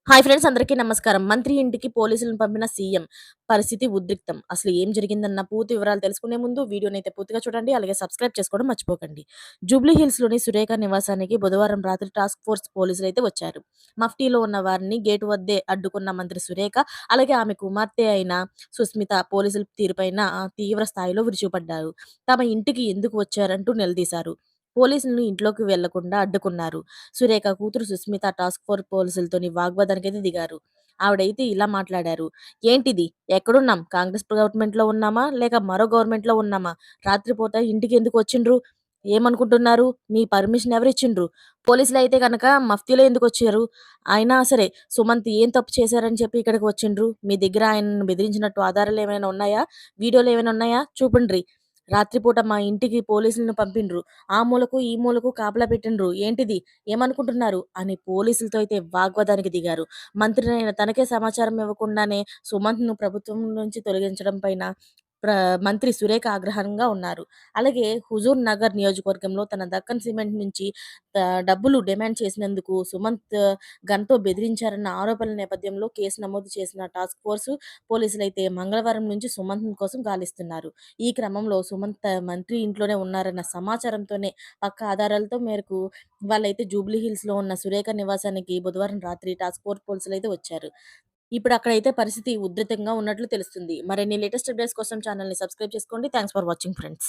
Hi friends, అందరికీ నమస్కారం. మంత్రి ఇంటికి పోలీసులను పంపిన సీఎం. పరిస్థితి ఉద్రిక్తం. అసలు ఏం జరిగిందన్న పూర్తి వివరాలు తెలుసుకునే ముందు వీడియోనైతే పూర్తిగా చూడండి. అలాగే సబ్స్క్రైబ్ చేసుకోవడం మర్చిపోకండి. జూబ్లీ హిల్స్‌లోని సురేఖ నివాసానికి బుధవారం రాత్రి టాస్క్ ఫోర్స్ పోలీసులైతే వచ్చారు. మఫ్టీలో ఉన్న వారిని గేటు వద్దే అడ్డుకున్న మంత్రి సురేఖ, అలాగే ఆమె కుమార్తె అయిన సుస్మిత పోలీసుల తీరుపైన తీవ్ర స్థాయిలో విరుచుకుపడ్డారు. తమ ఇంటికి ఎందుకు వచ్చారంటూ నిలదీశారు. పోలీసులను ఇంట్లోకి వెళ్లకుండా అడ్డుకున్నారు. సురేఖ కూతురు సుస్మిత టాస్క్ ఫోర్స్ పోలీసులతోని వాగ్వాదానికైతే దిగారు. ఆవిడైతే ఇలా మాట్లాడారు. "ఏంటిది? ఎక్కడున్నాం? కాంగ్రెస్ గవర్నమెంట్‌లో ఉన్నామా? లేక మరో గవర్నమెంట్‌లో ఉన్నామా? రాత్రిపూట ఇంటికెందుకు వచ్చిండ్రు? ఏమనుకుంటున్నారు? మీ పర్మిషన్ ఎవరిచ్చిండ్రు? పోలీసులైతే గనక మఫ్తీలో ఎందుకొచ్చారు? అయినా సరే సుమంత్ ఏం తప్పు చేశారని చెప్పి ఇక్కడికి వచ్చిండ్రు? మీ దగ్గర ఆయనను బెదిరించినట్టు ఆధారాలేమైనా ఉన్నాయా? వీడియోలేమైనా ఉన్నాయా? చూపిండ్రి. రాత్రిపూట మా ఇంటికి పోలీసులను పంపిండ్రు. ఆ మూలకు, ఈ మూలకు కాపలా పెట్టిండ్రు. ఏంటిది? ఏమనుకుంటున్నారు?" అని పోలీసులతో అయితే వాగ్వాదానికి దిగారు. మంత్రినైన తనకే సమాచారం ఇవ్వకుండానే సుమంత్‌ను ప్రభుత్వం నుంచి తొలగించడం పైన ప్ర మంత్రి సురేఖ ఆగ్రహంగా ఉన్నారు. అలాగే హుజూర్ నగర్ నియోజకవర్గంలో తన దక్కన్ సిమెంట్ నుంచి డబ్బులు డిమాండ్ చేసినందుకు సుమంత్ గన్‌తో బెదిరించారన్న ఆరోపణల నేపథ్యంలో కేసు నమోదు చేసిన టాస్క్ ఫోర్స్ పోలీసులైతే మంగళవారం నుంచి సుమంత్ కోసం గాలిస్తున్నారు. ఈ క్రమంలో సుమంత్ మంత్రి ఇంట్లోనే ఉన్నారన్న సమాచారంతోనే పక్కా ఆధారాలతో మేరకు వాళ్ళైతే జూబ్లీ హిల్స్‌లో ఉన్న సురేఖ నివాసానికి బుధవారం రాత్రి టాస్క్ ఫోర్స్ పోలీసులైతే వచ్చారు. ఇప్పుడు అక్కడైతే పరిస్థితి ఉధృతంగా ఉన్నట్లు తెలుస్తుంది. మరిన్ని లేటెస్ట్ అప్డేట్స్ కోసం ఛానెల్‌ని సబ్స్క్రైబ్ చేసుకోండి. Thanks for watching friends.